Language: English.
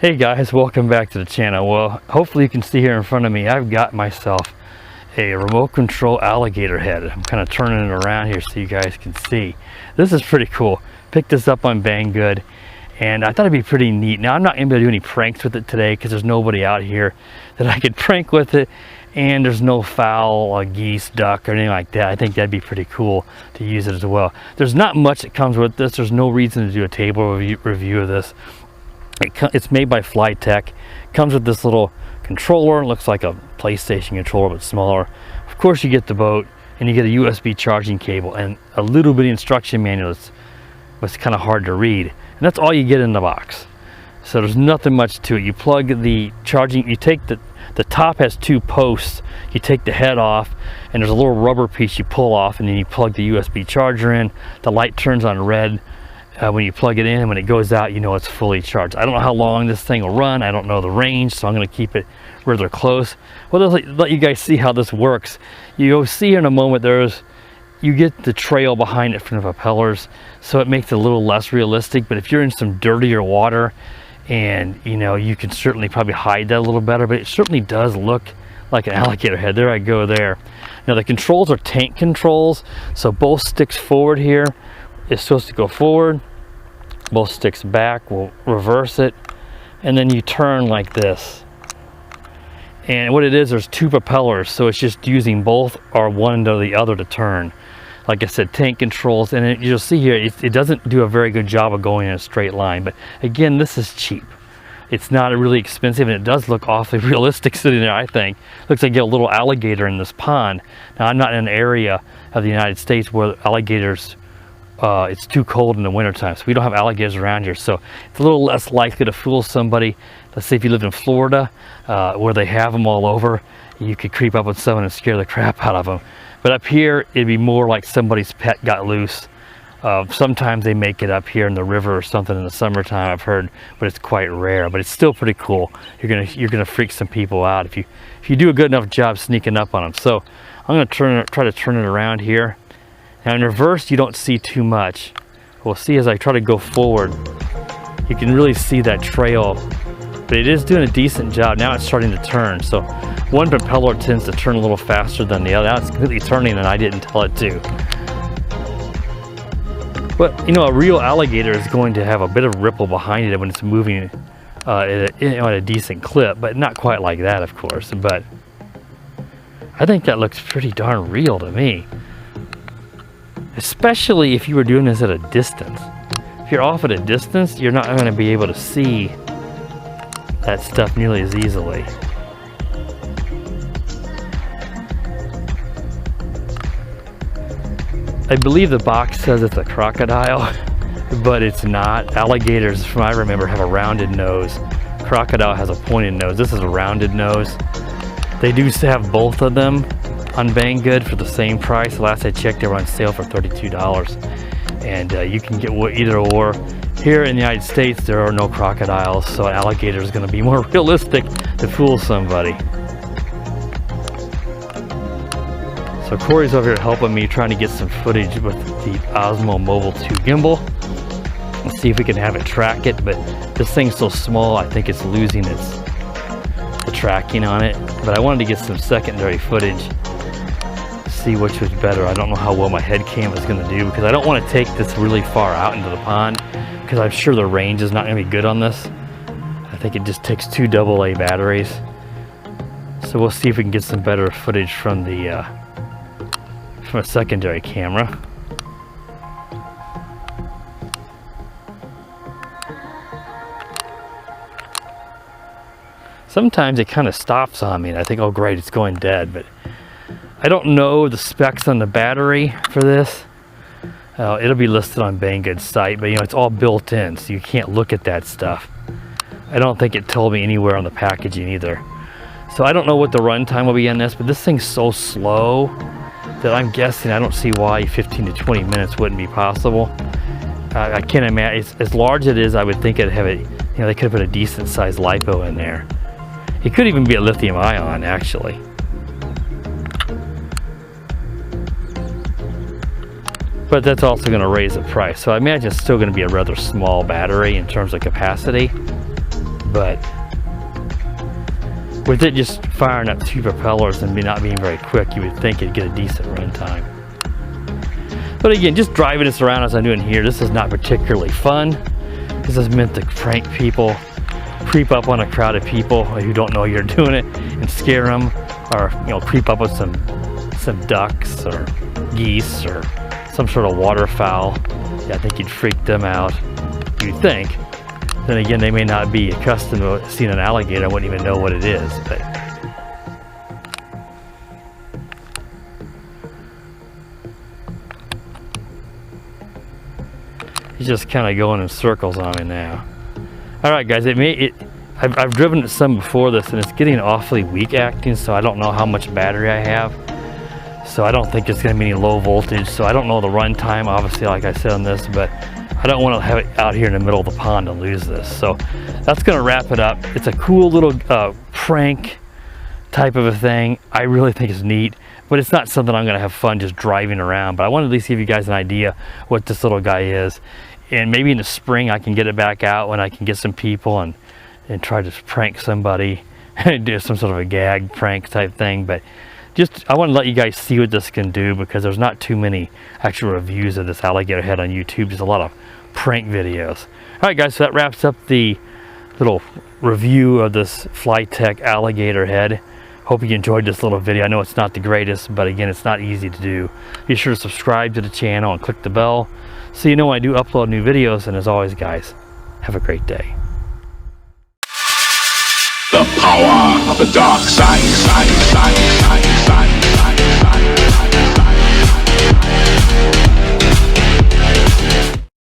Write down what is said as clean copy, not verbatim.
Hey guys, welcome back to the channel. Well, hopefully you can see here in front of me, I've got myself a remote control alligator head. I'm kind of turning it around here so you guys can see. This is pretty cool. Picked this up on Banggood and I thought it'd be pretty neat. Now I'm not going to do any pranks with it today because there's nobody out here that I could prank with it, and there's no fowl, geese, duck, or anything like that. I think that'd be pretty cool to use it as well. There's not much that comes with this. There's no reason to do a table review of this. It's made by Flytec. Comes with this little controller. It looks like a PlayStation controller but smaller. Of course you get the boat and you get a USB charging cable and a little bitty instruction manual that's kind of hard to read. And that's all you get in the box. So there's nothing much to it. You plug the charging, you take the top has two posts. You take the head off and there's a little rubber piece you pull off, and then you plug the USB charger in. The light turns on red when you plug it in, and when it goes out, you know it's fully charged. I don't know how long this thing will run. I don't know the range, so I'm going to keep it rather close. Well, let you guys see how this works. You'll see here in a moment you get the trail behind it from the propellers, so it makes it a little less realistic. But if you're in some dirtier water, and you can certainly probably hide that a little better, but it certainly does look like an alligator head. There I go there. Now the controls are tank controls, so both sticks forward here is supposed to go forward, both sticks back will reverse it, and then you turn like this. And what it is, there's two propellers, so it's just using both or one or the other to turn. Like I said, tank controls, and you'll see here it doesn't do a very good job of going in a straight line. But again, this is cheap. It's not really expensive, and it does look awfully realistic sitting there, I think. Looks like you get a little alligator in this pond. Now, I'm not in an area of the United States where alligators, it's too cold in the wintertime, so we don't have alligators around here, so it's a little less likely to fool somebody. Let's say if you lived in Florida, where they have them all over, you could creep up with someone and scare the crap out of them. But up here, it'd be more like somebody's pet got loose. Sometimes they make it up here in the river or something in the summertime, I've heard, but it's quite rare. But it's still pretty cool. You're gonna freak some people out if you do a good enough job sneaking up on them. So I'm gonna try to turn it around here. Now in reverse, you don't see too much. We'll see as I try to go forward, you can really see that trail, but it is doing a decent job. Now it's starting to turn. So one propeller tends to turn a little faster than the other. Now it's completely turning and I didn't tell it to. But a real alligator is going to have a bit of ripple behind it when it's moving at a decent clip, but not quite like that, of course. But I think that looks pretty darn real to me. Especially if you were doing this at a distance. If you're off at a distance, you're not going to be able to see that stuff nearly as easily. I believe the box says it's a crocodile, but it's not. Alligators, from what I remember, have a rounded nose. Crocodile has a pointed nose. This is a rounded nose. They do have both of them on Banggood for the same price. Last I checked, they were on sale for $32, and you can get either or. Here in the United States, there are no crocodiles, so an alligator is going to be more realistic to fool somebody. So Corey's over here helping me, trying to get some footage with the Osmo Mobile 2 gimbal. Let's see if we can have it track it, but this thing's so small, I think it's losing the tracking on it. But I wanted to get some secondary footage, see which was better. I don't know how well my head cam is going to do, because I don't want to take this really far out into the pond, because I'm sure the range is not going to be good on this. I think it just takes 2 AA batteries. So we'll see if we can get some better footage from a secondary camera. Sometimes it kind of stops on me and I think, oh great, it's going dead, but I don't know the specs on the battery for this. It'll be listed on Banggood's site, but it's all built in, so you can't look at that stuff. I don't think it told me anywhere on the packaging either. So I don't know what the runtime will be on this, but this thing's so slow that I'm guessing, I don't see why 15 to 20 minutes wouldn't be possible. I can't imagine, as large as it is, I would think it'd have they could have put a decent sized LiPo in there. It could even be a lithium ion, actually. But that's also going to raise the price. So I imagine it's still going to be a rather small battery in terms of capacity. but with it just firing up 2 propellers and not being very quick, you would think it'd get a decent run time. But again, just driving this around as I'm doing here, this is not particularly fun. This is meant to prank people, creep up on a crowd of people who don't know you're doing it and scare them, or creep up with some ducks or geese or some sort of waterfowl. Yeah, I think you'd freak them out, you'd think. Then again, they may not be accustomed to seeing an alligator, wouldn't even know what it is. But he's just kind of going in circles on me now. All right, guys, I've driven it some before this, and it's getting awfully weak acting, so I don't know how much battery I have. So I don't think it's going to be any low voltage. So I don't know the run time, obviously, like I said on this, but I don't want to have it out here in the middle of the pond and lose this. So that's going to wrap it up. It's a cool little prank type of a thing. I really think it's neat, but it's not something I'm going to have fun just driving around. But I wanted to at least give you guys an idea what this little guy is. And maybe in the spring I can get it back out when I can get some people and try to prank somebody and do some sort of a gag prank type thing. But just, I want to let you guys see what this can do, because there's not too many actual reviews of this alligator head on YouTube. There's a lot of prank videos. All right, guys, so that wraps up the little review of this Flytec alligator head. Hope you enjoyed this little video. I know it's not the greatest, but again, it's not easy to do. Be sure to subscribe to the channel and click the bell so you know when I do upload new videos. And as always, guys, have a great day. The power of the dark side.